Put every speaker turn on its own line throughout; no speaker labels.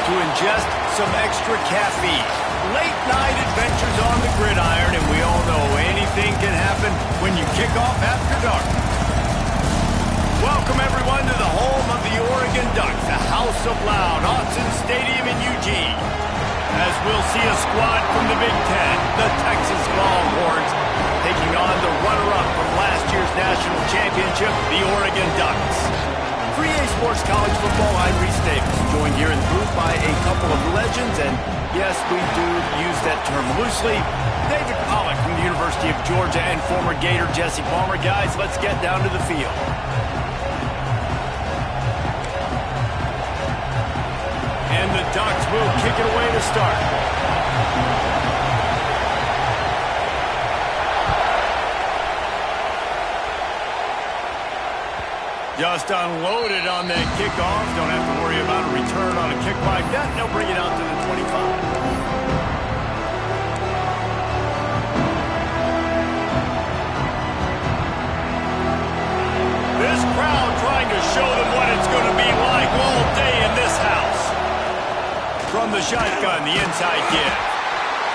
to ingest some extra caffeine. Late night adventures on the gridiron, and we all know anything can happen when you kick off after dark. Welcome everyone to the home of the Oregon Ducks, the House of Loud, Autzen Stadium in Eugene. As we'll see a squad from the Big Ten, the Texas Longhorns, taking on the runner-up from last year's national championship, the Oregon Ducks. For EA Sports College Football, I'm Reese Davis, joined here in the booth by a couple of legends, and yes, we do use that term loosely. David Pollack from the University of Georgia and former Gator Jesse Palmer. Guys, let's get down to the field. And the Ducks will kick it away to start. Just unloaded on that kickoff. Don't have to worry about a return on a kick like that. They'll bring it out to the 25. This crowd trying to show them what it's going to be like all day in this house. From the shotgun, the inside give.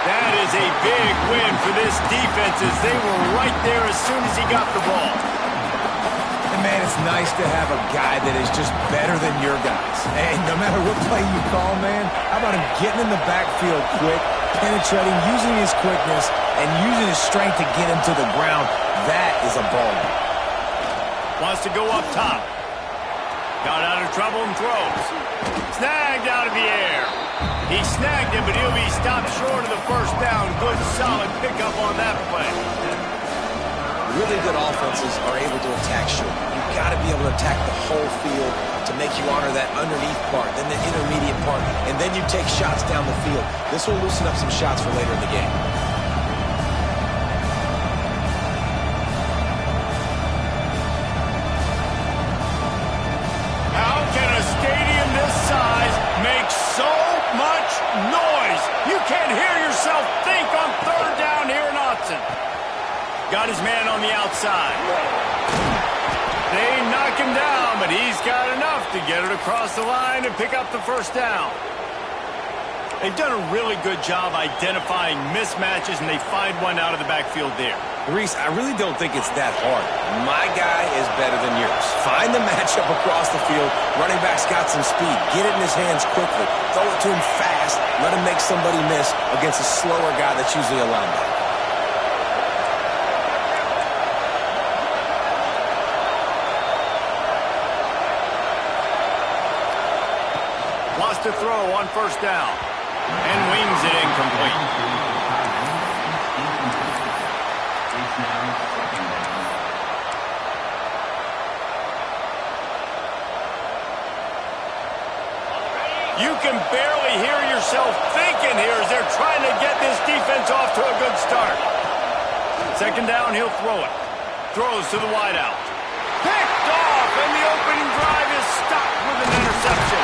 That is a big win for this defense as they were right there as soon as he got the ball.
Man, it's nice to have a guy that is just better than your guys. And no matter what play you call, man, how about him getting in the backfield quick, penetrating, using his quickness, and using his strength to get him to the ground? That is a baller.
Wants to go up top. Got out of trouble and throws. Snagged out of the air. He snagged him, but he'll be stopped short of the first down. Good, solid pickup on that play.
Really good offenses are able to attack short. You've got to be able to attack the whole field to make you honor that underneath part, then the intermediate part, and then you take shots down the field. This will loosen up some shots for later in the game.
How can a stadium this size make so much noise? You can't hear yourself think on third down here in Autzen. Got his man on the outside. They knock him down, but he's got enough to get it across the line and pick up the first down. They've done a really good job identifying mismatches, and they find one out of the backfield there.
Reese, I really don't think it's that hard. My guy is better than yours. Find the matchup across the field. Running back's got some speed. Get it in his hands quickly. Throw it to him fast. Let him make somebody miss against a slower guy that's usually a linebacker.
To throw on first down and wings it incomplete. You can barely hear yourself thinking here as they're trying to get this defense off to a good start. Second down, he'll throw it. Throws to the wideout. Picked off, and the opening drive is stopped with an interception.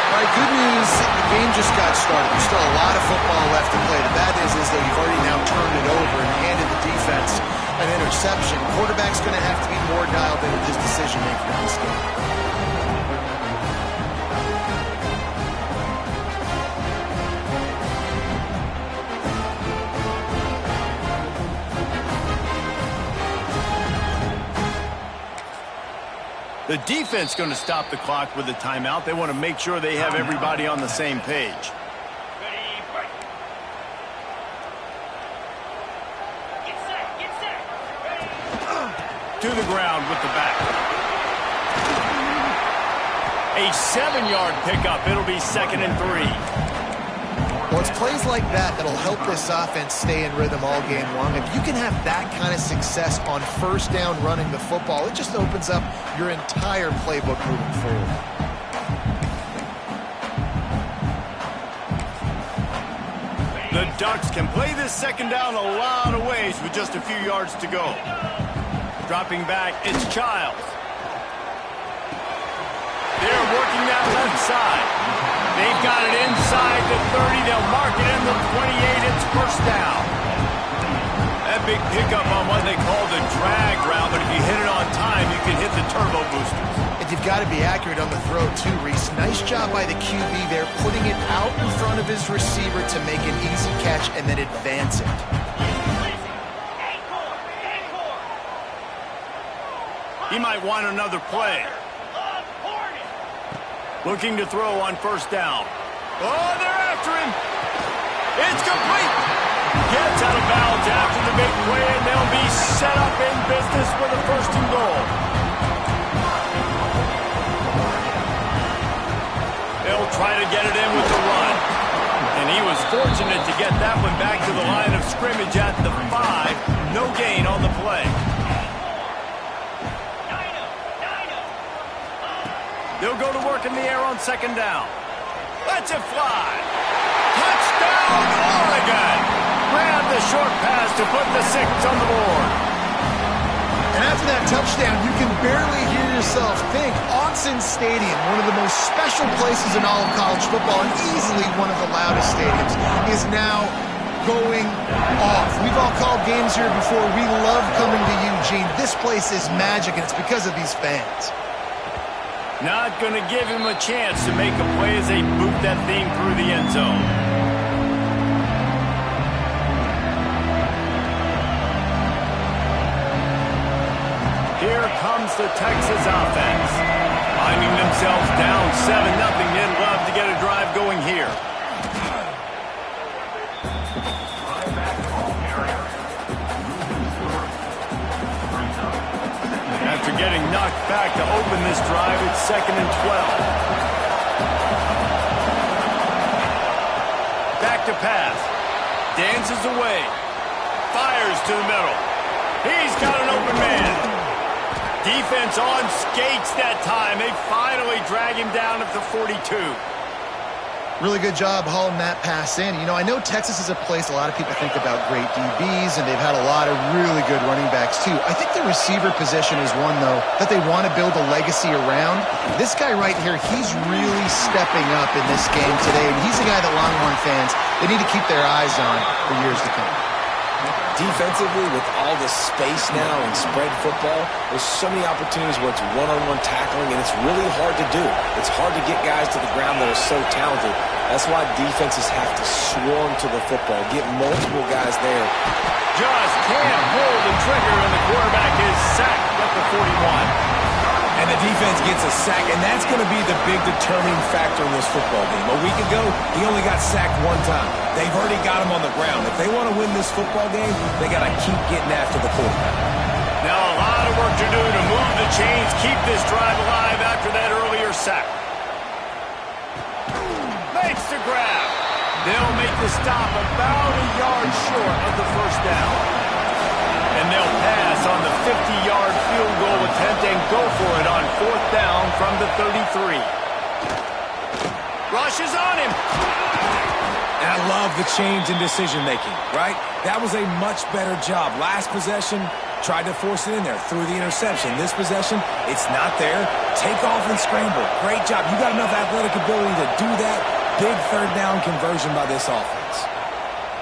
All right, good news, the game just got started. There's still a lot of football left to play. The bad news is that you've already now turned it over and handed the defense an interception. Quarterback's going to have to be more dialed into this decision-making in this game.
The defense going to stop the clock with a timeout. They want to make sure they have everybody on the same page. To the ground with the back. A 7-yard pickup. It'll be 2nd and 3.
Well, it's plays like that that'll help this offense stay in rhythm all game long. If you can have that kind of success on first down running the football, it just opens up your entire playbook moving forward.
The Ducks can play this second down a lot of ways with just a few yards to go. Dropping back, it's Childs. They're working that left side. They've got it inside the 30. They'll mark it in the 28. It's first down. That big pickup on what they call the drag route, but if you hit it on time, you can hit the turbo boosters.
It you've got to be accurate on the throw too, Reese. Nice job by the QB there, putting it out in front of his receiver to make an easy catch and then advance it.
He might want another play. Looking to throw on first down. Oh, they're after him. It's complete. Gets out of bounds after the big play, and they'll be set up in business with a 1st and goal. They'll try to get it in with the run. And he was fortunate to get that one back to the line of scrimmage at the 5. No gain on the play. They'll go to work in the air on 2nd down. Let's it fly. Touchdown, Oregon! Grab the short pass to put the 6 on the board.
And after that touchdown, you can barely hear yourself think. Autzen Stadium, one of the most special places in all of college football, and easily one of the loudest stadiums, is now going off. We've all called games here before. We love coming to Eugene. This place is magic, and it's because of these fans.
Not going to give him a chance to make a play as they boot that thing through the end zone. Here comes the Texas offense. Finding themselves down 7-0. They'd love to get a drive going here. After getting knocked back to open this drive, it's 2nd and 12. Back to pass. Dances away. Fires to the middle. He's got an open man. Defense on skates that time. They finally drag him down at the 42.
Really good job hauling that pass in. You know, I know Texas is a place a lot of people think about great DBs, and they've had a lot of really good running backs too. I think the receiver position is one, though, that they want to build a legacy around. This guy right here, he's really stepping up in this game today, and he's a guy that Longhorn fans, they need to keep their eyes on for years to come.
Defensively, with all the space now and spread football, there's so many opportunities where it's one-on-one tackling, and it's really hard to do. It's hard to get guys to the ground that are so talented. That's why defenses have to swarm to the football, get multiple guys there.
Just can't pull the trigger, and the quarterback is sacked at the 41.
And the defense gets a sack, and that's going to be the big determining factor in this football game. A week ago, he only got sacked 1 time. They've already got him on the ground. If they want to win this football game, they got to keep getting after the quarterback.
Now a lot of work to do to move the chains, keep this drive alive after that earlier sack. Makes the grab. They'll make the stop about a yard short of the 1st down. And they'll pass on the 50-yard field goal attempt and go for it on 4th down from the 33. Rushes on him.
And I love the change in decision-making, right? That was a much better job. Last possession, tried to force it in there, threw the interception. This possession, it's not there. Take off and scramble. Great job. You got enough athletic ability to do that. Big 3rd down conversion by this offense.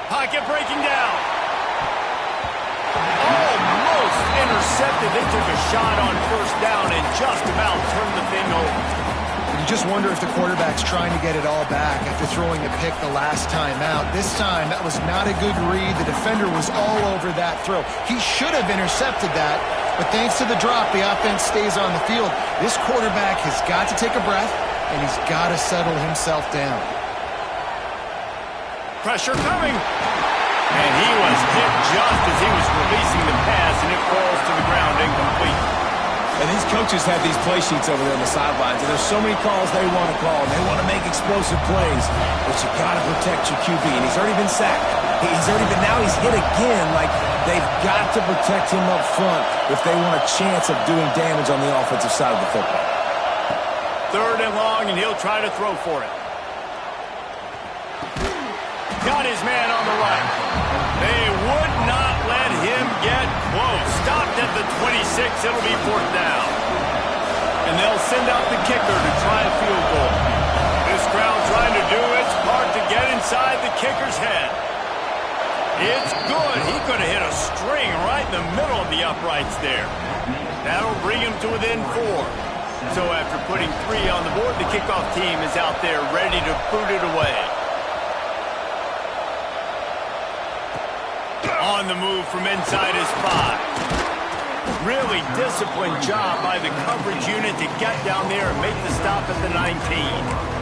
Pocket breaking down. Almost intercepted. They took a shot on 1st down and just about turned the thing over.
You just wonder if the quarterback's trying to get it all back after throwing a pick the last time out. This time, that was not a good read. The defender was all over that throw. He should have intercepted that, but thanks to the drop, the offense stays on the field. This quarterback has got to take a breath, and he's got to settle himself down.
Pressure coming. And he was hit just as he was releasing the pass, and it falls to the ground incomplete.
And these coaches have these play sheets over there on the sidelines, and there's so many calls they want to call, and they want to make explosive plays, but you got to protect your QB, and he's already been sacked. Now he's hit again. Like, they've got to protect him up front if they want a chance of doing damage on the offensive side of the football.
3rd and long, and he'll try to throw for it. Got his man on the right. They would not let him get close. Stopped at the 26. It'll be 4th down. And they'll send out the kicker to try a field goal. This crowd trying to do its part to get inside the kicker's head. It's good. He could have hit a string right in the middle of the uprights there. That'll bring him to within 4. So after putting 3 on the board, the kickoff team is out there ready to boot it away. On the move from inside his 5. Really disciplined job by the coverage unit to get down there and make the stop at the 19.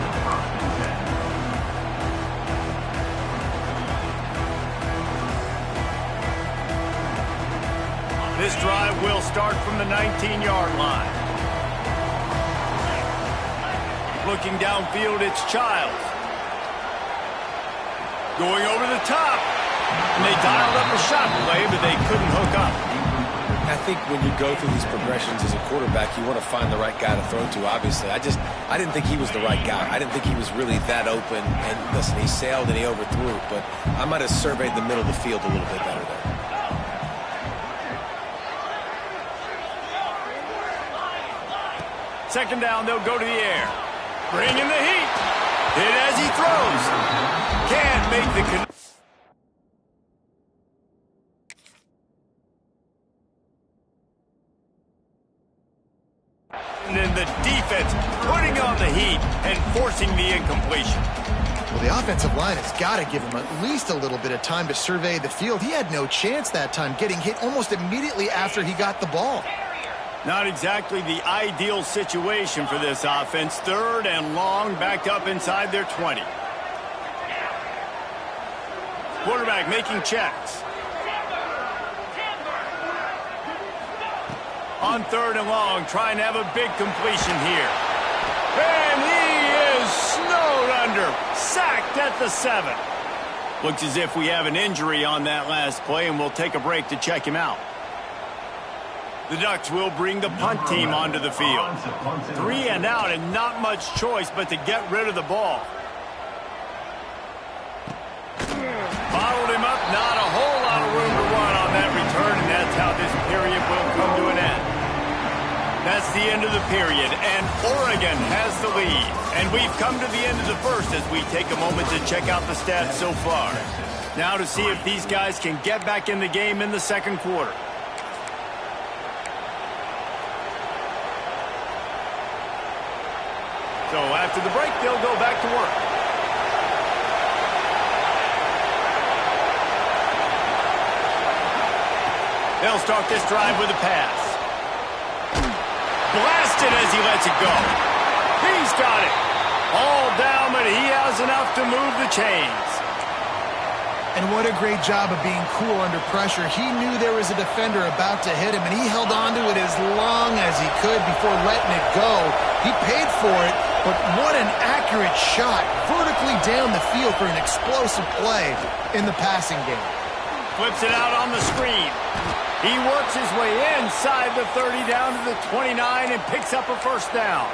This drive will start from the 19-yard line. Looking downfield, it's Childs. Going over the top. And they dialed up a shot play, but they couldn't hook up.
I think when you go through these progressions as a quarterback, you want to find the right guy to throw to, obviously. I didn't think he was the right guy. I didn't think he was really that open. And listen, he sailed and he overthrew it, but I might have surveyed the middle of the field a little bit better there.
Second down, they'll go to the air. Bring in the heat. Hit as he throws. Can't make the connection. And then the defense putting on the heat and forcing the incompletion.
Well, the offensive line has got to give him at least a little bit of time to survey the field. He had no chance that time, getting hit almost immediately after he got the ball.
Not exactly the ideal situation for this offense. 3rd and long, backed up inside their 20. Quarterback making checks. On 3rd and long, trying to have a big completion here. And he is snowed under. Sacked at the 7. Looks as if we have an injury on that last play, and we'll take a break to check him out. The Ducks will bring the punt team onto the field. 3 and out and not much choice but to get rid of the ball. Bottled him up, not a whole lot of room to run on that return, and that's how this period will come to an end. That's the end of the period, and Oregon has the lead. And we've come to the end of the first as we take a moment to check out the stats so far. Now to see if these guys can get back in the game in the second quarter. So after the break, they'll go back to work. They'll start this drive with a pass. Blasted as he lets it go. He's got it. All down, but he has enough to move the chains.
And what a great job of being cool under pressure. He knew there was a defender about to hit him, and he held on to it as long as he could before letting it go. He paid for it, but what an accurate shot vertically down the field for an explosive play in the passing game.
Flips it out on the screen. He works his way inside the 30 down to the 29 and picks up a first down.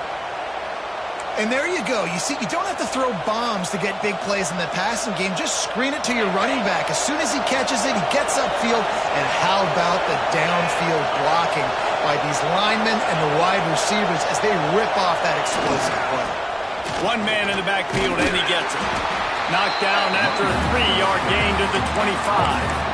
And there you go. You see, you don't have to throw bombs to get big plays in the passing game. Just screen it to your running back. As soon as he catches it, he gets upfield. And how about the downfield blocking by these linemen and the wide receivers as they rip off that explosive play.
One man in the backfield, and he gets it. Knocked down after a 3-yard gain to the 25.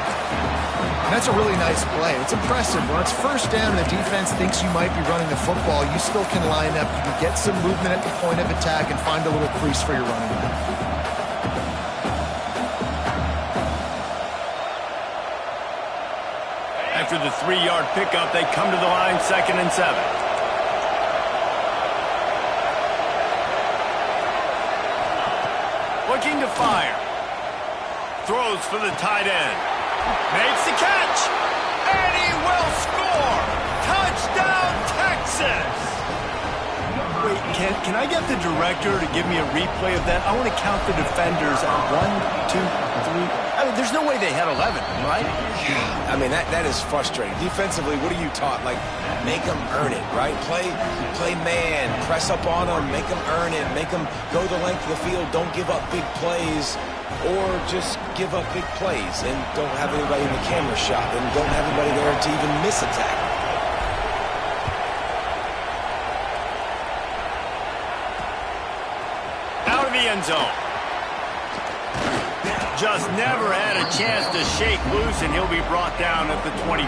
And that's a really nice play. It's impressive. When it's first down and the defense thinks you might be running the football, you still can line up. You can get some movement at the point of attack and find a little crease for your running back.
After the 3-yard pickup, they come to the line 2nd and 7. Looking to fire. Throws for the tight end. Makes the catch, and he will score! Touchdown, Texas! Wait, can I get the director to give me a replay of that? I want to count the defenders at 1, 2, 3. I mean, there's no way they had 11, right?
I mean, that is frustrating. Defensively, what are you taught? Like, make them earn it, right? Play man, press up on them, make them earn it, make them go the length of the field, don't give up big plays. Or just give up big plays and don't have anybody in the camera shot and don't have anybody there to even miss a tackle.
Out of the end zone. Just never had a chance to shake loose, and he'll be brought down at the 24.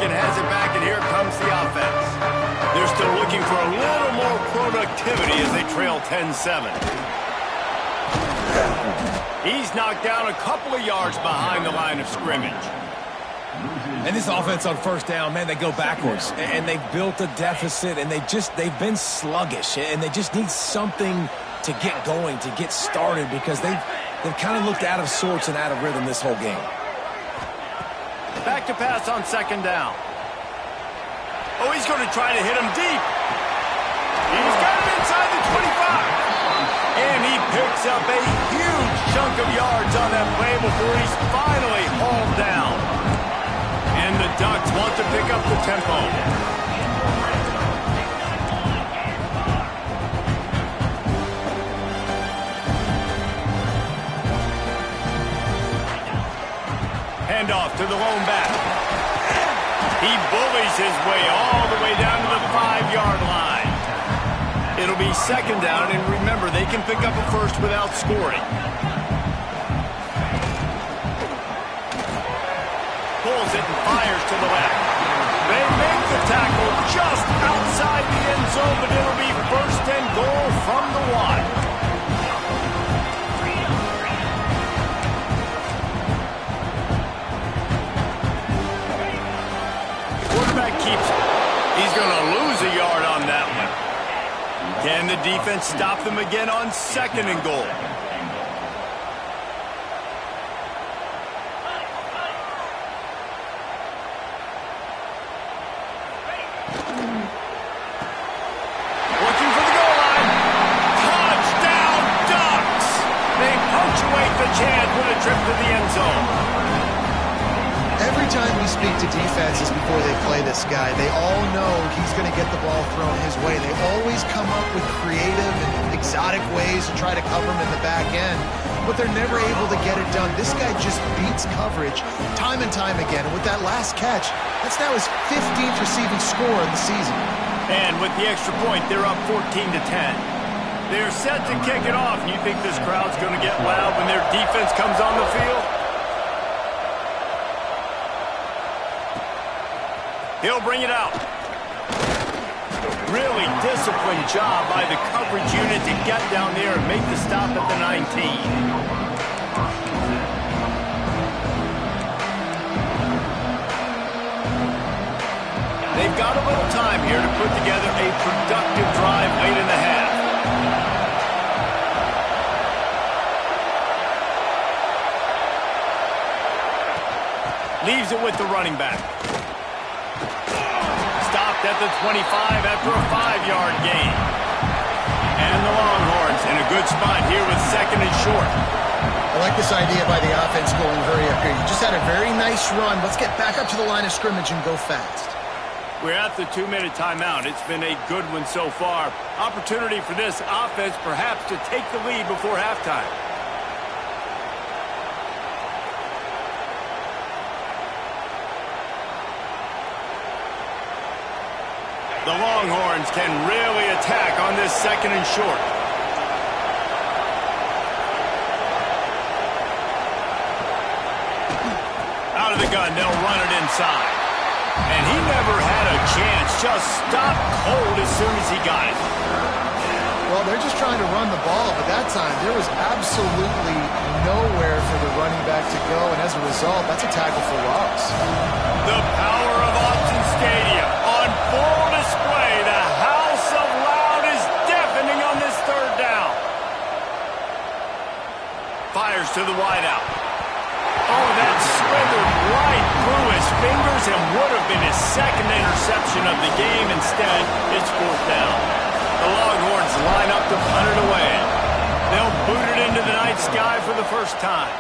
Oregon has it back, and here comes the offense. They're still looking for a little more productivity as they trail 10-7. He's knocked down a couple of yards behind the line of scrimmage.
And this offense on first down, man, they go backwards. And they've built a deficit, and they've been sluggish. And they just need something to get going, to get started, because they've kind of looked out of sorts and out of rhythm this whole game.
Back to pass on second down. Oh, he's going to try to hit him deep. He's got him inside the 25. And he picks up a huge chunk of yards on that play before he's finally hauled down. And the Ducks want to pick up the tempo. Handoff to the lone back. He bullies his way all the way down to the 5-yard line. It'll be second down, and remember, they can pick up a first without scoring. Pulls it and fires to the left. They make the tackle just outside the end zone, but it'll be first and goal from the Y. Quarterback keeps it. He's going to lose a yard on that one. Can the defense stop them again on second and goal? Looking for the goal line. Touchdown, Ducks! They punctuate the chance with a trip to the end zone.
Every time we speak to defenses before they play this guy, they all know he's going to get the ball thrown his way. They always come up with creative and exotic ways to try to cover him in the back end, but they're never able to get it done. This guy just beats coverage time and time again. And with that last catch, that's now his 15th receiving score of the season.
And with the extra point, they're up 14-10. They're set to kick it off, and you think this crowd's going to get loud when their defense comes on the field? He'll bring it out. Really disciplined job by the coverage unit to get down there and make the stop at the 19. They've got a little time here to put together a productive drive late in the half. Leaves it with the running back. Stopped at the 25 after a 5-yard gain. And the Longhorns in a good spot here with second and short.
I like this idea by the offense going hurry up here. You just had a very nice run. Let's get back up to the line of scrimmage and go fast.
We're at the 2-minute timeout. It's been a good one so far. Opportunity for this offense perhaps to take the lead before halftime. The Longhorns can really attack on this second and short. Out of the gun, they'll run it inside. And he never had a chance, just stopped cold as soon as he got it.
Well, they're just trying to run the ball, but that time there was absolutely nowhere for the running back to go, and as a result, that's a tackle for loss.
The power of Austin Stadium on full display. The house of loud is deafening on this third down. Fires to the wideout. Oh, that slithered right through his fingers and would have been his second interception of the game. Instead, it's fourth down. The Longhorns line up to punt it away. They'll boot it into the night sky for the first time.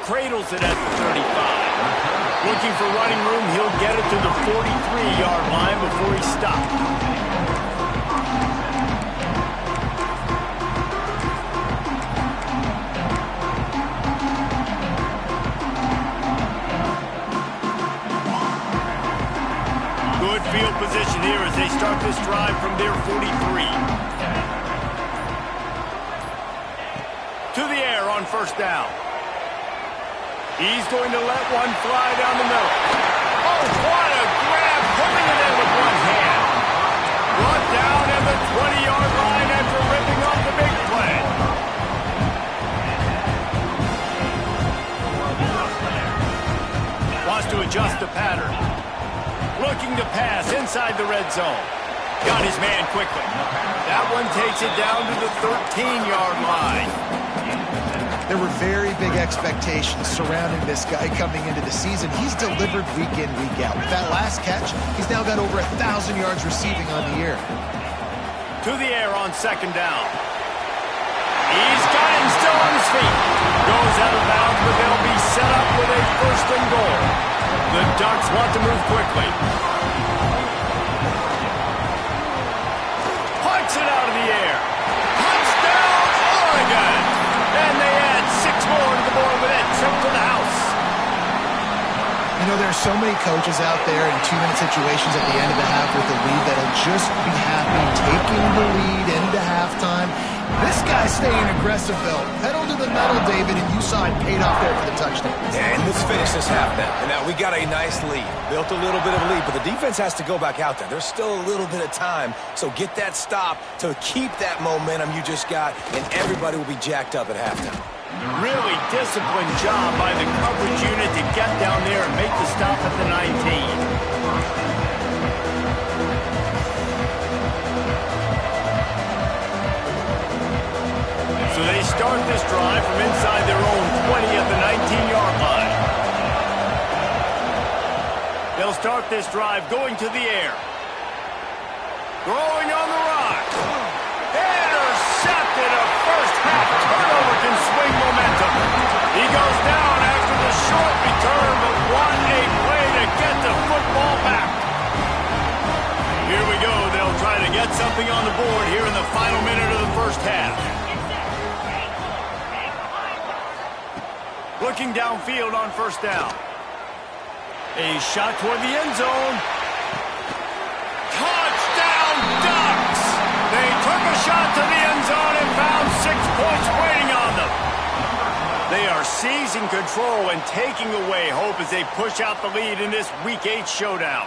Cradles it at the 35. Looking for running room, he'll get it to the 43-yard line before he stops. Good field position here as they start this drive from their 43. To the air on first down. He's going to let one fly down the middle. Oh, what a grab, pulling it in with one hand. Brought down at the 20-yard line after ripping off the big play. Wants to adjust the pattern. Looking to pass inside the red zone. Got his man quickly. That one takes it down to the 13-yard line.
There were very big expectations surrounding this guy coming into the season. He's delivered week in, week out. With that last catch, he's now got over 1,000 yards receiving on the year.
To the air on second down. He's got him still on his feet. Goes out of bounds, but they'll be set up with a first and goal. The Ducks want to move quickly. Punts it out of the air. Touchdown, Oregon! And they add 6 more to the board with that trip to the house.
You know, there are so many coaches out there in 2-minute situations at the end of the half with the lead that'll just be happy taking the lead into halftime. This guy's staying aggressive, though. Pedal to the metal, David, and you saw it paid off there for the touchdown.
Yeah, and let's finish this half now. And now we got a nice lead. Built a little bit of a lead, but the defense has to go back out there. There's still a little bit of time, so get that stop to keep that momentum you just got, and everybody will be jacked up at halftime.
Really disciplined job by the coverage unit to get down there and make the stop at the 19. So they start this drive from inside their own 20 at the 19-yard line. They'll start this drive going to the air. Throwing on the run. Intercepted. A first half turnover can swing momentum. He goes down after the short return, but what a play to get the football back. Here we go. They'll try to get something on the board here in the final minute of the first half. Looking downfield on first down. A shot toward the end zone. Touchdown, Ducks! They took a shot to the end zone and found 6 points waiting on them. They are seizing control and taking away hope as they push out the lead in this Week 8 showdown.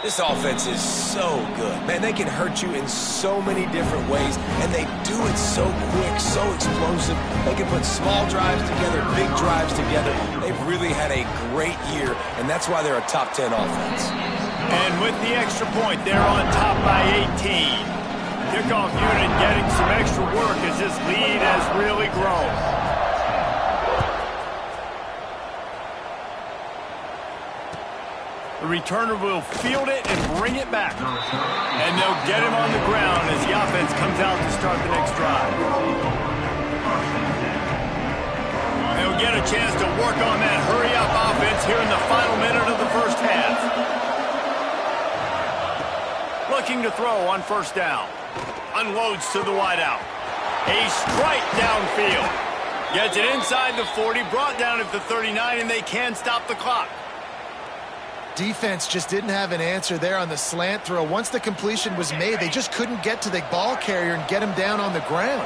This offense is so good. Man, they can hurt you in so many different ways, and they do it so quick, so explosive. They can put small drives together, big drives together. They've really had a great year, and that's why they're a top 10 offense.
And with the extra point, they're on top by 18. Kickoff unit getting some extra work as this lead has really grown. The returner will field it and bring it back. And they'll get him on the ground as the offense comes out to start the next drive. They'll get a chance to work on that hurry-up offense here in the final minute of the first half. Looking to throw on first down. Unloads to the wideout. A strike downfield. Gets it inside the 40, brought down at the 39, and they can stop the clock.
Defense just didn't have an answer there on the slant throw. Once the completion was made, they just couldn't get to the ball carrier and get him down on the ground.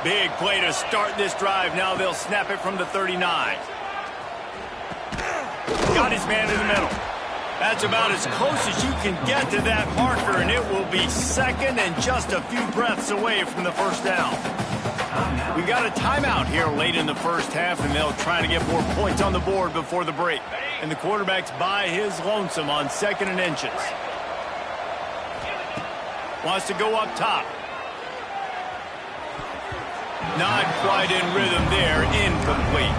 Big play to start this drive. Now they'll snap it from the 39. Got his man in the middle. That's about as close as you can get to that marker, and it will be second and just a few breaths away from the first down. We got a timeout here late in the first half, and they'll try to get more points on the board before the break. And the quarterback's by his lonesome on 2nd and inches. Wants to go up top. Not quite in rhythm there, incomplete.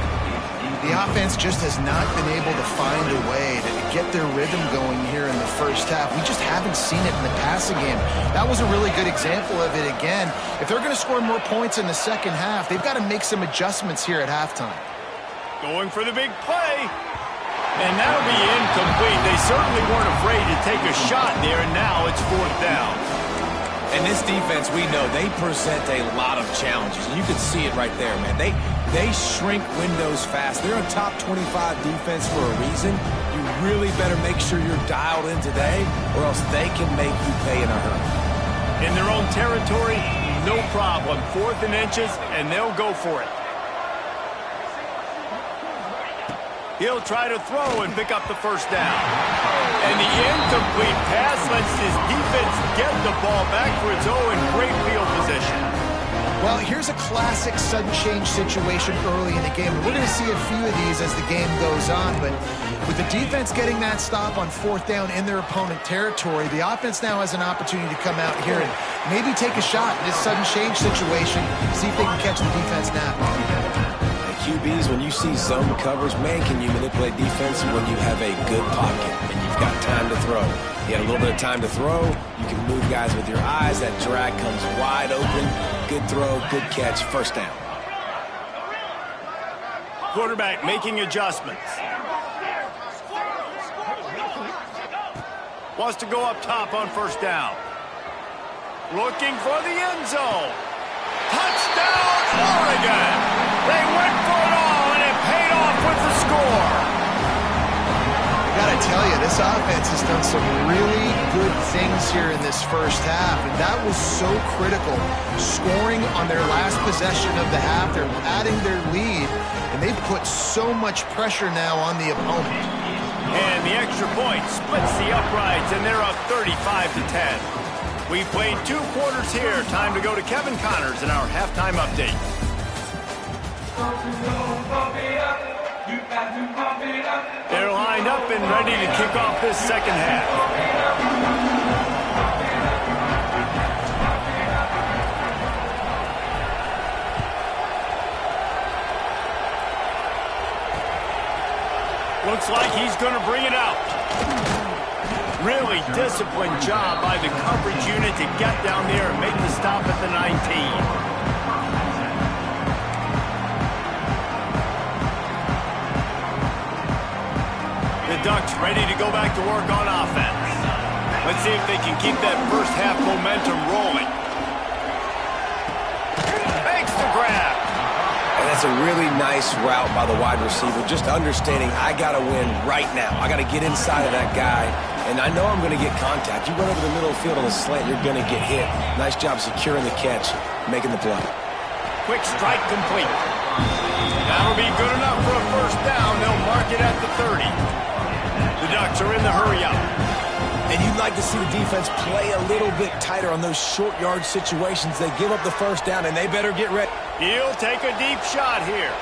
The offense just has not been able to find a way to get their rhythm going here in the first half. We just haven't seen it in the passing game. That was a really good example of it again. If they're going to score more points in the second half, they've got to make some adjustments here at halftime.
Going for the big play. And that'll be incomplete. They certainly weren't afraid to take a shot there, and now it's 4th down.
And this defense, we know, they present a lot of challenges. And you can see it right there, man. They shrink windows fast. They're a top 25 defense for a reason. You really better make sure you're dialed in today, or else they can make you pay in a hurry.
In their own territory, no problem. 4th and inches, and they'll go for it. He'll try to throw and pick up the first down. And the incomplete pass lets his defense get the ball back for its own in great field position.
Well, here's a classic sudden change situation early in the game. And we're going to see a few of these as the game goes on. But with the defense getting that stop on fourth down in their opponent territory, the offense now has an opportunity to come out here and maybe take a shot in this sudden change situation, see if they can catch the defense napping.
QBs, when you see zone coverage, man, can you manipulate defense when you have a good pocket and you've got time to throw. You had a little bit of time to throw. You can move guys with your eyes. That drag comes wide open. Good throw, good catch, first down.
Quarterback making adjustments. Wants to go up top on first down. Looking for the end zone. Touchdown, Oregon! They went for it all, and it paid off with the score.
I got to tell you, this offense has done some really good things here in this first half, and that was so critical. Scoring on their last possession of the half, they're adding their lead, and they've put so much pressure now on the opponent.
And the extra point splits the uprights, and they're up 35-10. We played 2 quarters here. Time to go to Kevin Connors in our halftime update. They're lined up and ready to kick off this second half. Looks like he's going to bring it out. Really disciplined job by the coverage unit to get down there and make the stop at the 19. The Ducks ready to go back to work on offense. Let's see if they can keep that first half momentum rolling. Makes the grab.
And that's a really nice route by the wide receiver, just understanding I got to win right now. I got to get inside of that guy, and I know I'm going to get contact. You run over the middle of the field on a slant, you're going to get hit. Nice job securing the catch, making the play.
Quick strike complete. That'll be good enough for a first down. They'll mark it at the 30. The Ducks are in the hurry-up.
And you'd like to see the defense play a little bit tighter on those short yard situations. They give up the first down, and they better get ready.
He'll take a deep shot here.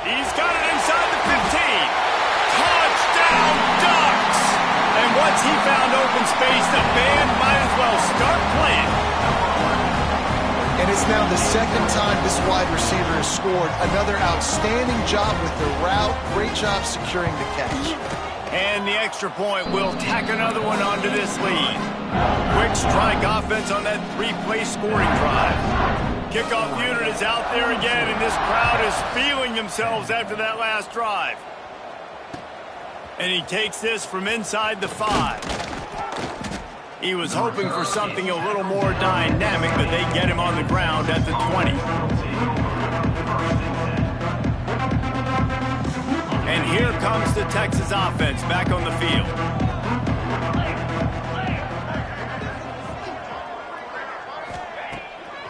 He's got it inside the 15. Touchdown, Ducks! And once he found open space, the band might as well start playing.
And it's now the second time this wide receiver has scored. Another outstanding job with the route. Great job securing the catch.
And the extra point will tack another one onto this lead. Quick strike offense on that 3-play scoring drive. Kickoff unit is out there again, and this crowd is feeling themselves after that last drive. And he takes this from inside the 5. He was hoping for something a little more dynamic, but they get him on the ground at the 20. And here comes the Texas offense back on the field.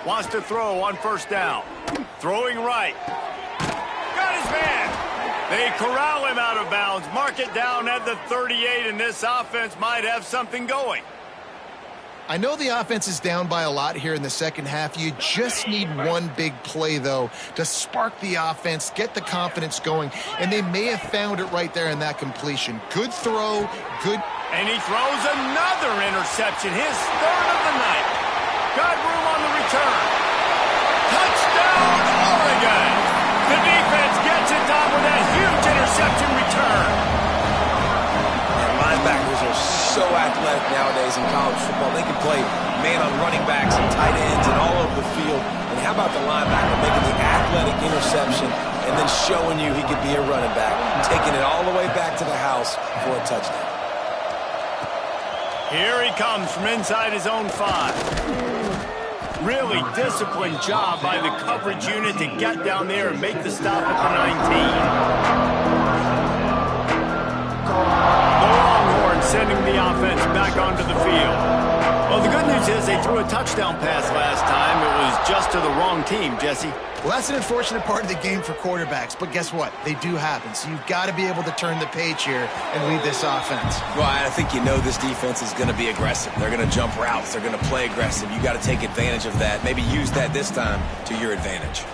Wants to throw on first down. Throwing right. Got his man. They corral him out of bounds. Mark it down at the 38, and this offense might have something going.
I know the offense is down by a lot here in the second half. You just need one big play, though, to spark the offense, get the confidence going, and they may have found it right there in that completion. Good throw, good...
And he throws another interception, his 3rd of the night. Got room on the return. Touchdown, Oregon! The defense gets it done with that huge interception return.
Linebackers are so athletic nowadays in college football. They can play man on running backs and tight ends and all over the field. And how about the linebacker making the athletic interception and then showing you he could be a running back, taking it all the way back to the house for a touchdown.
Here he comes from inside his own 5. Really disciplined job by the coverage unit to get down there and make the stop at the 19. Sending the offense back onto the field. Well, the good news is they threw a touchdown pass last time. It was just to the wrong strong team, Jesse.
Well, that's an unfortunate part of the game for quarterbacks, but guess what? They do happen, so you've got to be able to turn the page here and lead this offense.
Well, I think you know this defense is going to be aggressive. They're going to jump routes. They're going to play aggressive. You got to take advantage of that. Maybe use that this time to your advantage.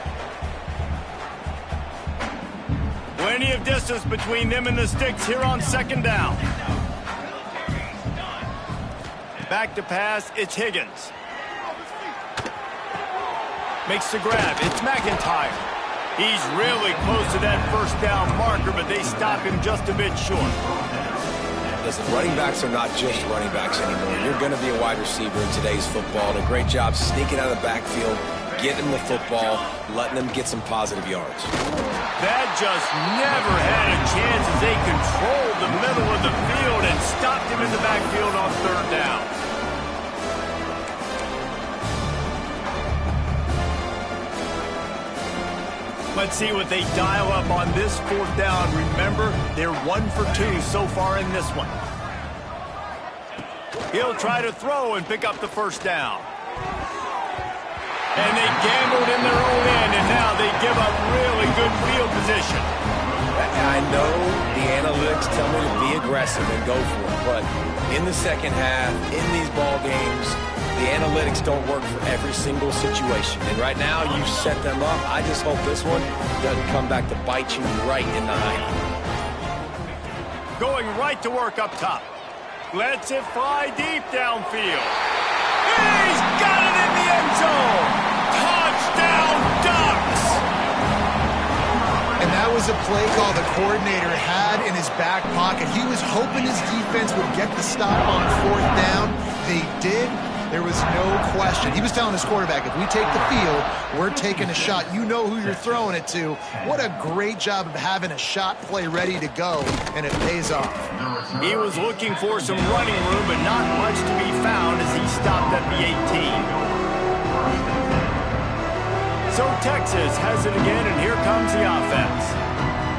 Plenty of distance between them and the sticks here on second down. Back to pass, it's Higgins. Makes the grab, it's McIntyre. He's really close to that first down marker, but they stop him just a bit short.
Listen, running backs are not just running backs anymore. You're going to be a wide receiver in today's football. A great job sneaking out of the backfield, getting them the football, letting them get some positive yards.
That just never had a chance as they controlled the middle of the field and stopped him in the backfield on third down. Let's see what they dial up on this fourth down. Remember, they're 1 for 2 so far in this one. He'll try to throw and pick up the first down. And they gambled in their own end, and now they give up really good field position.
I know the analytics tell me to be aggressive and go for it, but in the second half, in these ball games, the analytics don't work for every single situation. And right now, you set them up. I just hope this one doesn't come back to bite you right in the hiney.
Going right to work up top. Lets it fly deep downfield. He's got it in the end zone. Touchdown, Ducks!
And that was a play call the coordinator had in his back pocket. He was hoping his defense would get the stop on fourth down. They did. There was no question. He was telling his quarterback, if we take the field, we're taking a shot. You know who you're throwing it to. What a great job of having a shot play ready to go, and it pays off.
He was looking for some running room, but not much to be found as he stopped at the 18. So Texas has it again, and here comes the offense.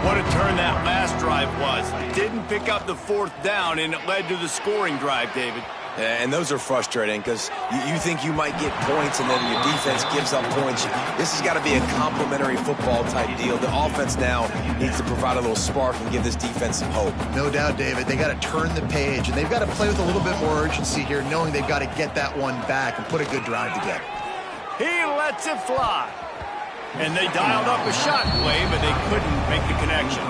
What a turn that last drive was. Didn't pick up the fourth down, and it led to the scoring drive, David.
And those are frustrating because you think you might get points and then your defense gives up points. This has got to be a complementary football type deal. The offense now needs to provide a little spark and give this defense some hope.
No doubt, David. They got to turn the page, and they've got to play with a little bit more urgency here, knowing they've got to get that one back and put a good drive together.
He lets it fly. And they dialed up a shot play, but they couldn't make the connection.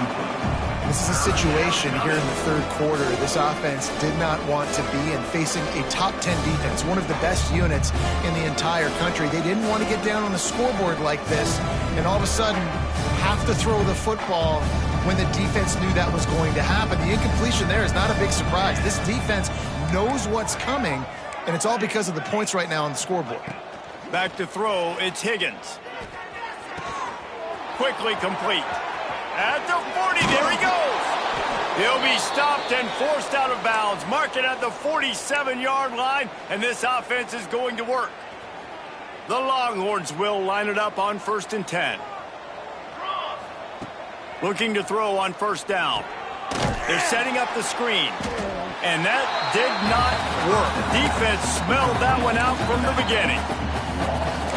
This is a situation here in the third quarter this offense did not want to be in, facing a top 10 defense, one of the best units in the entire country. They didn't want to get down on the scoreboard like this and all of a sudden have to throw the football when the defense knew that was going to happen. The incompletion there is not a big surprise. This defense knows what's coming, and it's all because of the points right now on the scoreboard.
Back to throw, it's Higgins. Quickly complete. At the 40, there he goes. He'll be stopped and forced out of bounds. Mark it at the 47-yard line, and this offense is going to work. The Longhorns will line it up on 1st and 10. Looking to throw on first down. They're setting up the screen, and that did not work. Defense smelled that one out from the beginning.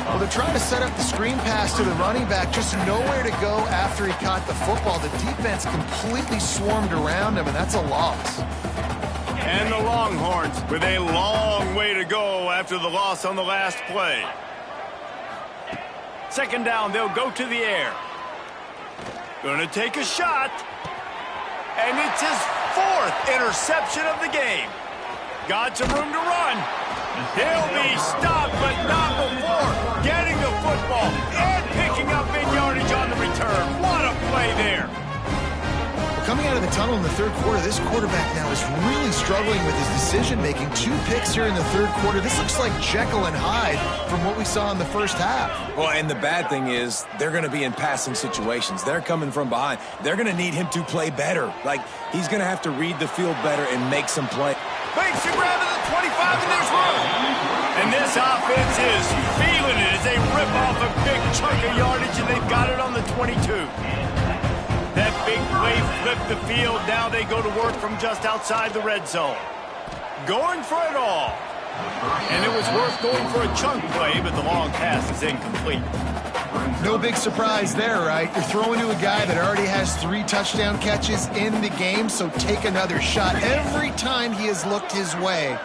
Well, they're trying to set up the screen pass to the running back, just nowhere to go after he caught the football. The defense completely swarmed around him, and that's a loss.
And the Longhorns with a long way to go after the loss on the last play. Second down, they'll go to the air. Gonna take a shot. And it's his 4th interception of the game. Got some room to run. He'll be stopped, but not before getting the football and picking up big yardage on the return. What a play there.
Coming out of the tunnel in the third quarter, this quarterback now is really struggling with his decision-making. 2 picks here in the third quarter. This looks like Jekyll and Hyde from what we saw in the first half.
Well, and the bad thing is they're going to be in passing situations. They're coming from behind. They're going to need him to play better. Like, he's going to have to read the field better and make some play.
Makes a grab at the 25, and there's room. And this offense is feeling it as they rip off a big chunk of yardage, and they've got it on the 22. That big play flipped the field. Now they go to work from just outside the red zone. Going for it all. And it was worth going for a chunk play, but the long pass is incomplete.
No big surprise there, right? You're throwing to a guy that already has 3 touchdown catches in the game, so take another shot. Every time he has looked his way,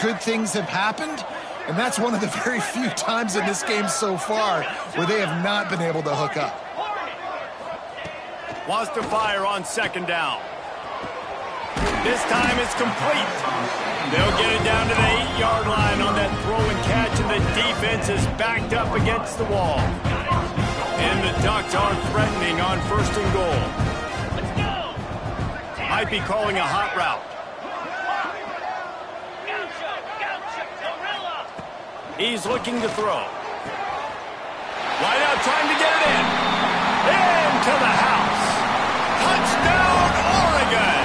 good things have happened, and that's one of the very few times in this game so far where they have not been able to hook up.
Wants to fire on second down. This time it's complete. They'll get it down to the 8-yard line on that throw and catch, and the defense is backed up against the wall. And the Ducks are threatening on first and goal. Might be calling a hot route. He's looking to throw. Wide out, trying to get it in. Into the house. Touchdown, Oregon!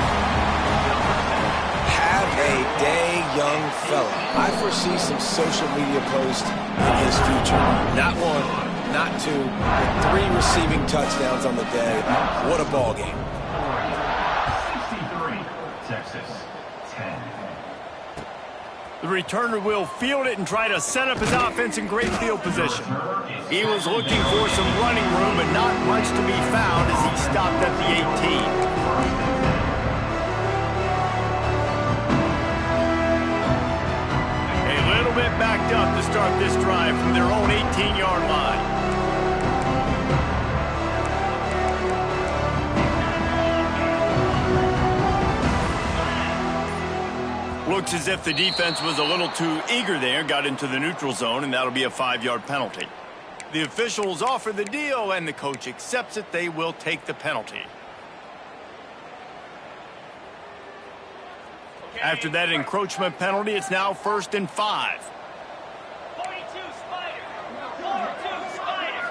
Have a day, young fella. I foresee some social media posts in his future. Not 1, not 2, but 3 receiving touchdowns on the day. What a ball game.
63, Texas, 10.
The returner will field it and try to set up his offense in great field position. He was looking for some running room, but not much to be found as he stopped at the 18. A little bit backed up to start this drive from their own 18-yard line. Looks as if the defense was a little too eager there, got into the neutral zone, and that'll be a 5-yard penalty. The officials offer the deal, and the coach accepts it. They will take the penalty. After that encroachment penalty, it's now 1st and 5.
42 Spider. 42 Spider.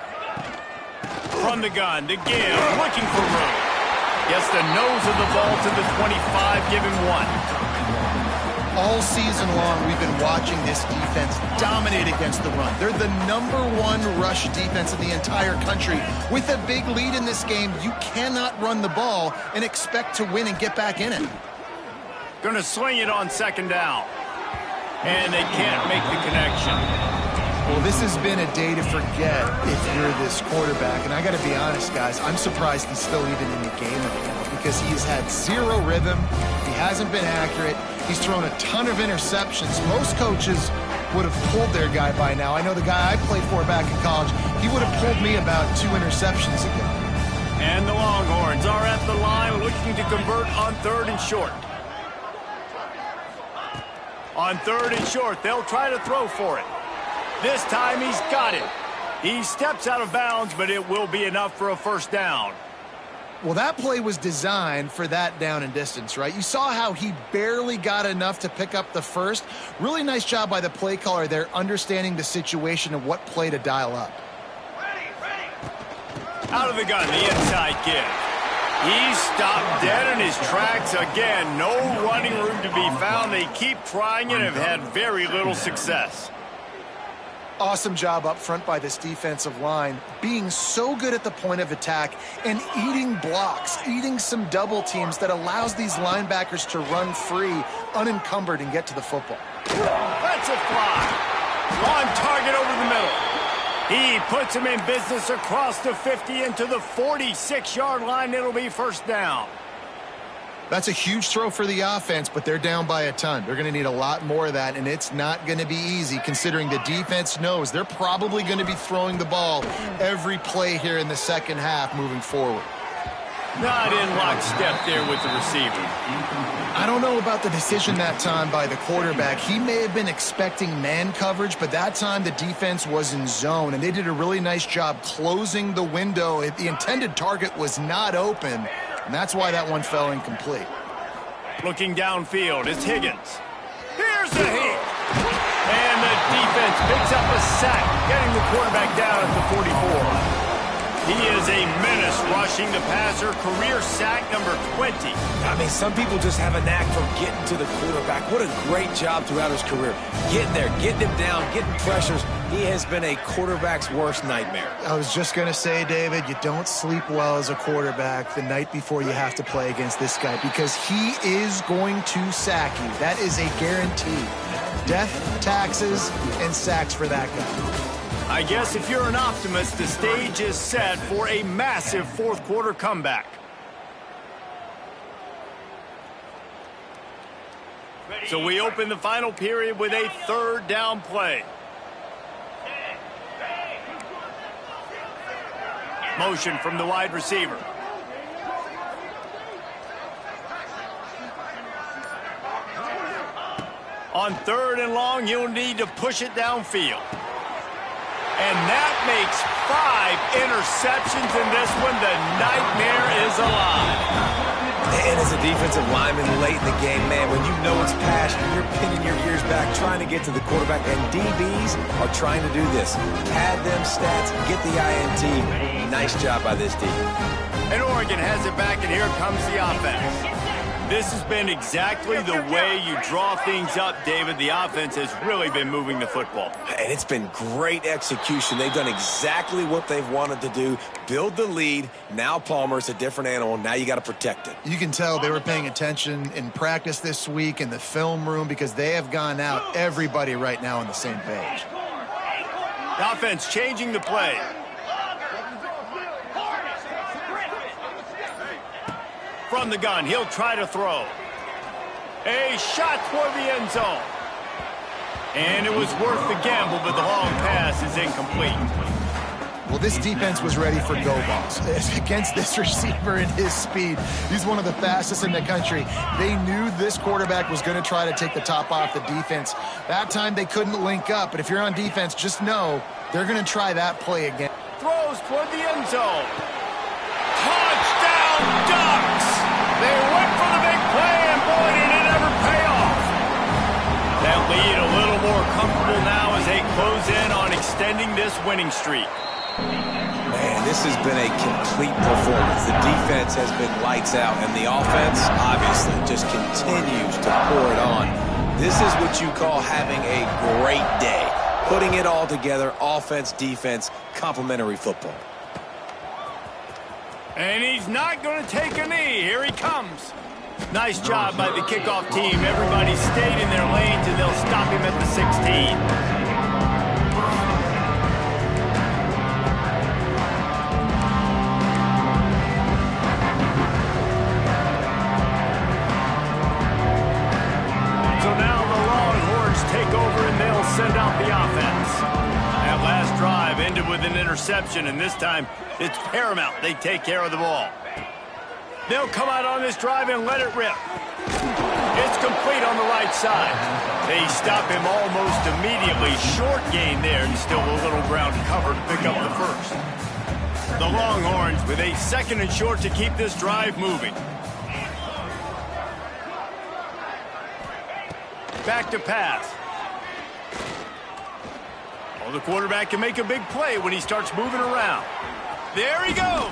From the gun, to give, looking for room. Gets the nose of the ball to the 25, give him 1.
All season long, we've been watching this defense dominate against the run. They're the #1 rush defense in the entire country. With a big lead in this game, you cannot run the ball and expect to win and get back in it.
Going to sling it on second down. And they can't make the connection.
Well, this has been a day to forget if you're this quarterback. And I got to be honest, guys, I'm surprised he's still even in the game right now because he has had 0 rhythm. He hasn't been accurate. He's thrown a ton of interceptions. Most coaches would have pulled their guy by now. I know the guy I played for back in college, he would have pulled me about 2 interceptions ago.
And the Longhorns are at the line looking to convert on 3rd and short. On 3rd and short, they'll try to throw for it. This time he's got it. He steps out of bounds, but it will be enough for a 1st down.
Well, that play was designed for that down and distance, right? You saw how he barely got enough to pick up the 1st. Really nice job by the play caller there, understanding the situation and what play to dial up.
Out of the gun, the inside give. He's stopped dead in his tracks again. No running room to be found. They keep trying and have had very little success.
Awesome job up front by this defensive line, being so good at the point of attack and eating blocks, eating some double teams that allows these linebackers to run free, unencumbered, and get to the football.
That's a fly. On target over the middle. He puts him in business across the 50 into the 46-yard line. It'll be 1st down.
That's a huge throw for the offense, but they're down by a ton. They're going to need a lot more of that, and it's not going to be easy considering the defense knows they're probably going to be throwing the ball every play here in the second half moving forward.
Not in lockstep there with the receiver.
I don't know about the decision that time by the quarterback. He may have been expecting man coverage, but that time the defense was in zone, and they did a really nice job closing the window. The intended target was not open. And that's why that one fell incomplete.
Looking downfield, it's Higgins. Here's the hit. And the defense picks up a sack, getting the quarterback down at the 44. He is a menace rushing the passer, career sack number 20.
I mean, some people just have a knack for getting to the quarterback. What a great job throughout his career. Getting there, getting him down, getting pressures. He has been a quarterback's worst nightmare.
I was just going to say, David, you don't sleep well as a quarterback the night before you have to play against this guy because he is going to sack you. That is a guarantee. Death, taxes, and sacks for that guy.
I guess if you're an optimist, the stage is set for a massive fourth quarter comeback. So we open the final period with a third down play. Motion from the wide receiver. On third and long, you'll need to push it downfield. And that makes 5 interceptions in this one. The nightmare is alive.
And as a defensive lineman late in the game, man, when you know it's passion, you're pinning your ears back, trying to get to the quarterback, and DBs are trying to do this. Pad them stats, get the INT. Nice job by this D.
And Oregon has it back, and here comes the offense. This has been exactly the way you draw things up, David. The offense has really been moving the football.
And it's been great execution. They've done exactly what they've wanted to do. Build the lead. Now Palmer's a different animal. Now you got to protect it.
You can tell they were paying attention in practice this week in the film room because they have gone out everybody right now on the same page.
The offense changing the play. From the gun, he'll try to throw. A shot toward the end zone. And it was worth the gamble, but the long pass is incomplete.
Well, this defense was ready for go balls. Against this receiver and his speed, he's one of the fastest in the country. They knew this quarterback was going to try to take the top off the defense. That time they couldn't link up, but if you're on defense, just know they're going to try that play again.
Throws toward the end zone. Touchdown, Ducks! They went for the big play, and boy, did it ever pay off. That lead a little more comfortable now as they close in on extending this winning streak.
Man, this has been a complete performance. The defense has been lights out, and the offense, obviously, just continues to pour it on. This is what you call having a great day. Putting it all together, offense, defense, complementary football.
And he's not going to take a knee. Here he comes. Nice job by the kickoff team. Everybody stayed in their lanes, and they'll stop him at the 16. So now the Longhorns take over, and they'll send out the offense. That last drive ended with an interception, and this time it's paramount they take care of the ball. They'll come out on this drive and let it rip. It's complete on the right side. They stop him almost immediately. Short gain there, and still a little ground cover to pick up the first. The Longhorns with a 2nd and short to keep this drive moving. Back to pass. Oh, the quarterback can make a big play when he starts moving around. There he goes.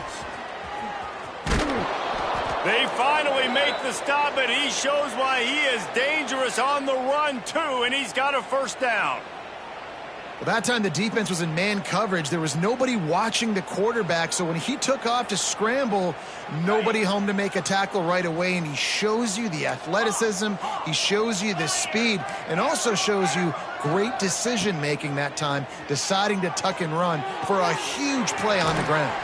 They finally make the stop, but he shows why he is dangerous on the run, too, and he's got a first down.
Well, that time the defense was in man coverage. There was nobody watching the quarterback, so when he took off to scramble, nobody home to make a tackle right away, and he shows you the athleticism, he shows you the speed, and also shows you great decision-making that time, deciding to tuck and run for a huge play on the ground.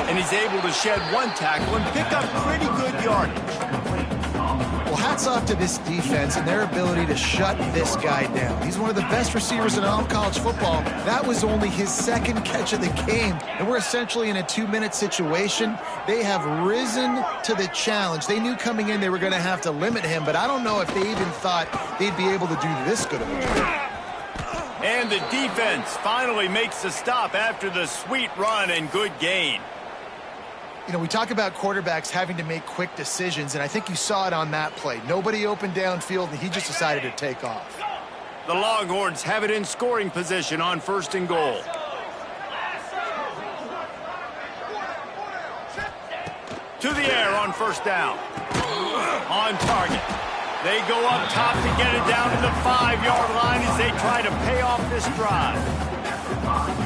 And he's able to shed one tackle and pick up pretty good yardage.
Well, hats off to this defense and their ability to shut this guy down. He's one of the best receivers in all of college football. That was only his 2nd catch of the game, and we're essentially in a 2-minute situation. They have risen to the challenge. They knew coming in they were going to have to limit him, but I don't know if they even thought they'd be able to do this good of a job.
And the defense finally makes the stop after the sweet run and good gain.
You know, we talk about quarterbacks having to make quick decisions, and I think you saw it on that play. Nobody opened downfield, and he just decided to take off.
The Longhorns have it in scoring position on 1st and goal. To the air on 1st down. On target. They go up top to get it down to the 5-yard line as they try to pay off this drive.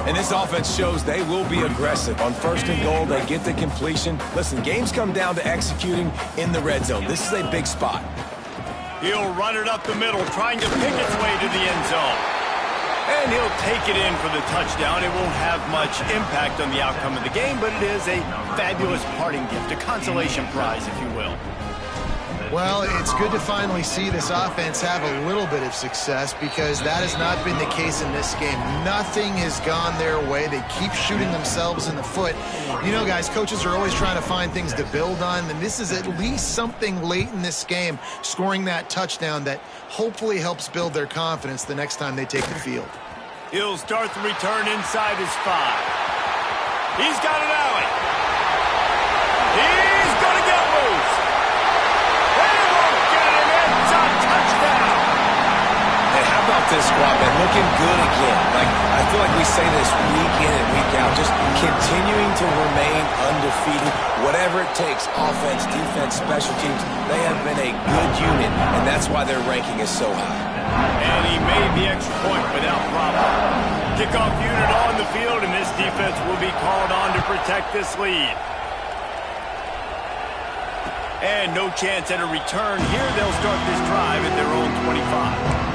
And this offense shows they will be aggressive. On 1st and goal, they get the completion. Listen, games come down to executing in the red zone. This is a big spot.
He'll run it up the middle, trying to pick its way to the end zone. And he'll take it in for the touchdown. It won't have much impact on the outcome of the game, but it is a fabulous parting gift, a consolation prize, if you will.
Well, it's good to finally see this offense have a little bit of success because that has not been the case in this game. Nothing has gone their way. They keep shooting themselves in the foot. You know, guys, coaches are always trying to find things to build on, and this is at least something late in this game, scoring that touchdown that hopefully helps build their confidence the next time they take the field.
He'll start the return inside his 5. He's got an alley. He's going to get loose.
This squad, man, looking good again. I feel like we say this week in and week out, just continuing to remain undefeated. Whatever it takes, offense, defense, special teams, they have been a good unit, and that's why their ranking is so high.
And he made the extra point without problem. Kickoff unit on the field, and this defense will be called on to protect this lead. And no chance at a return here. They'll start this drive at their own 25.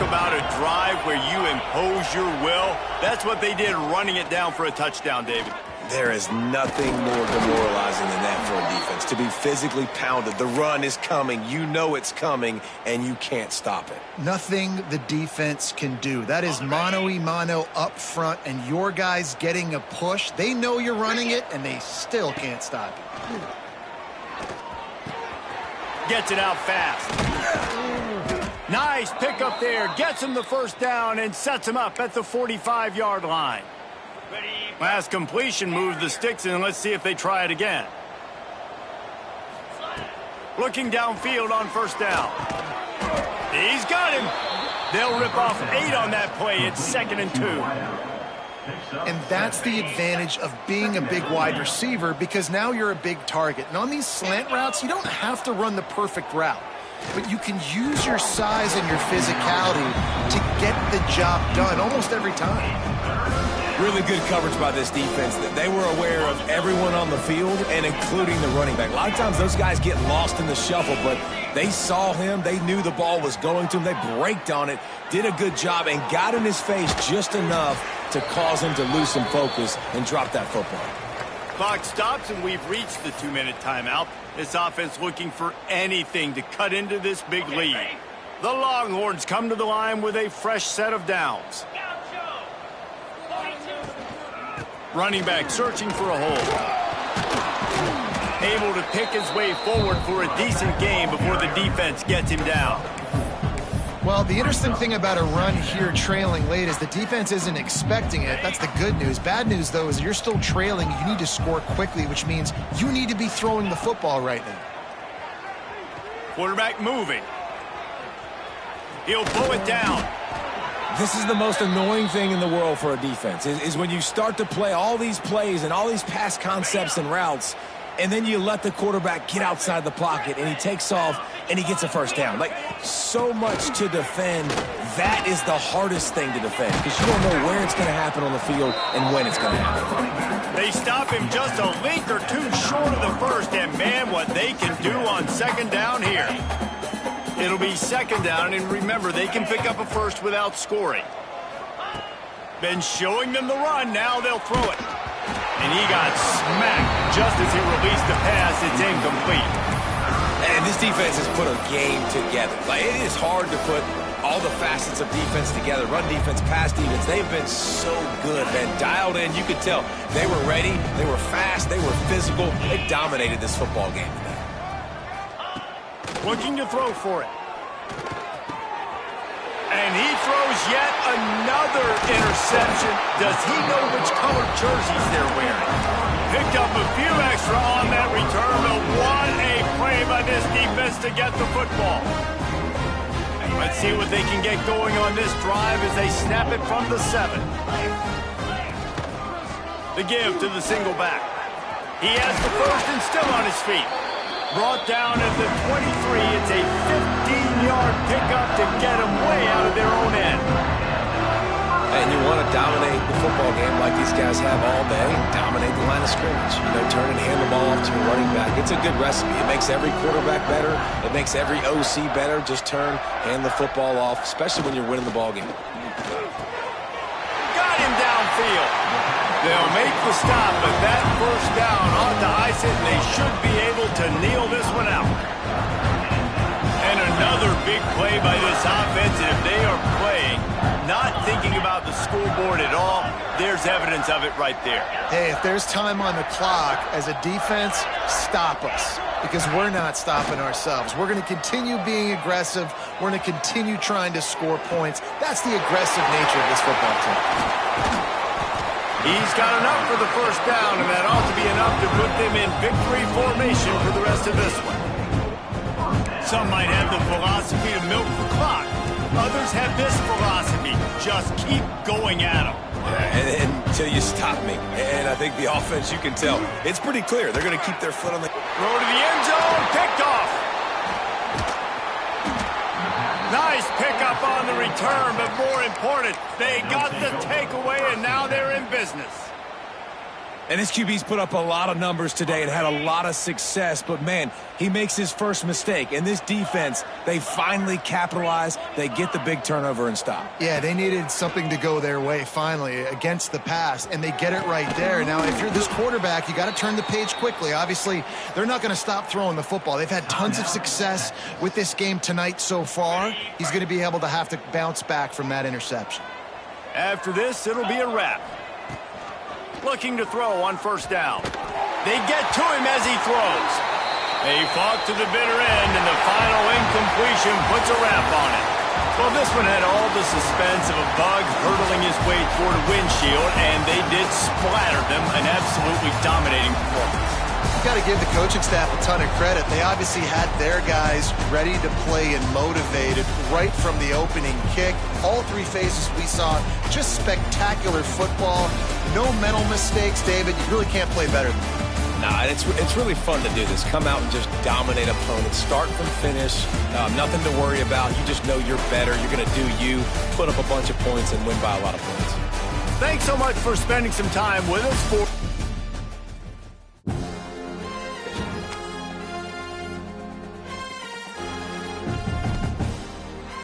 About a drive where you impose your will. That's what they did, running it down for a touchdown, David.
There is nothing more demoralizing than that for a defense. To be physically pounded, the run is coming, you know it's coming, and you can't stop it.
Nothing the defense can do. That is mano-a-mano up front, and your guys getting a push. They know you're running it, and they still can't stop it.
Gets it out fast. Nice pick up there. Gets him the first down and sets him up at the 45-yard line. Last completion moved the sticks in. Let's see if they try it again. Looking downfield on first down. He's got him. They'll rip off 8 on that play. It's 2nd and 2.
And that's the advantage of being a big wide receiver because now you're a big target. And on these slant routes, you don't have to run the perfect route. But you can use your size and your physicality to get the job done almost every time.
Really good coverage by this defense. They were aware of everyone on the field and including the running back. A lot of times those guys get lost in the shuffle, but they saw him. They knew the ball was going to him. They braked on it, did a good job, and got in his face just enough to cause him to lose some focus and drop that football.
Clock stops, and we've reached the 2-minute timeout. This offense looking for anything to cut into this big lead. The Longhorns come to the line with a fresh set of downs. Running back searching for a hole. Able to pick his way forward for a decent game before the defense gets him down.
Well, the interesting thing about a run here trailing late is the defense isn't expecting it. That's the good news. Bad news, though, is you're still trailing. You need to score quickly, which means you need to be throwing the football right now.
Quarterback moving. He'll pull it down.
This is the most annoying thing in the world for a defense, is when you start to play all these plays and all these pass concepts and routes, and then you let the quarterback get outside the pocket, and he takes off, and he gets a first down. Like, so much to defend. That is the hardest thing to defend because you don't know where it's going to happen on the field and when it's going to happen.
They stop him just a length or two short of the first, and man, what they can do on 2nd down here. It'll be 2nd down, and remember, they can pick up a first without scoring. Been showing them the run, now they'll throw it. And he got smacked just as he released the pass. It's incomplete.
And this defense has put a game together. Like, it is hard to put all the facets of defense together. Run defense, pass defense. They've been so good, man. Dialed in. You could tell they were ready. They were fast. They were physical. They dominated this football game today.
Looking to throw for it. And he throws yet another interception. Does he know which color jerseys they're wearing? Picked up a few extra on that return, but what a play by this defense to get the football. Let's see what they can get going on this drive as they snap it from the 7. The give to the single back. He has the first and still on his feet. Brought down at the 23. It's a 15-yard pickup to get them way out of their own end.
And you want to dominate the football game like these guys have all day, dominate the line of scrimmage. You know, turn and hand the ball off to your running back. It's a good recipe. It makes every quarterback better. It makes every OC better. Just turn, hand the football off, especially when you're winning the ball game.
Got him downfield. They'll make the stop, but that first down ought to ice it, and they should be able to kneel this one out. And another big play by this offense, and if they are playing, not thinking about the scoreboard at all, there's evidence of it right there.
Hey, if there's time on the clock, as a defense, stop us. Because we're not stopping ourselves. We're going to continue being aggressive. We're going to continue trying to score points. That's the aggressive nature of this football team.
He's got enough for the first down, and that ought to be enough to put them in victory formation for the rest of this one. Some might have the philosophy to milk the clock. Others have this philosophy. Just keep going at them.
Yeah, and until you stop me. And I think the offense, you can tell, it's pretty clear. They're going to keep their foot on the...
Throw to the end zone. Picked off. Nice pickup on the return, but more important, they got the takeaway, and now they're in business.
And this QB's put up a lot of numbers today and had a lot of success, but man, he makes his first mistake. And this defense, they finally capitalize. They get the big turnover and stop.
Yeah, they needed something to go their way finally against the pass, and they get it right there. Now, if you're this quarterback, you got to turn the page quickly. Obviously, they're not going to stop throwing the football. They've had tons of success with this game tonight so far. He's going to be able to have to bounce back from that interception.
After this, it'll be a wrap. Looking to throw on first down. They get to him as he throws. They fought to the bitter end, and the final incompletion puts a wrap on it. Well, this one had all the suspense of a bug hurtling his way toward a windshield, and they did splatter them, an absolutely dominating performance.
You got to give the coaching staff a ton of credit. They obviously had their guys ready to play and motivated right from the opening kick. All three phases we saw, just spectacular football. No mental mistakes, David. You really can't play better than that.
Nah, it's really fun to do this. Come out and just dominate opponents, start from finish. Nothing to worry about. You just know you're better. You're going to do you, put up a bunch of points, and win by a lot of points.
Thanks so much for spending some time with us.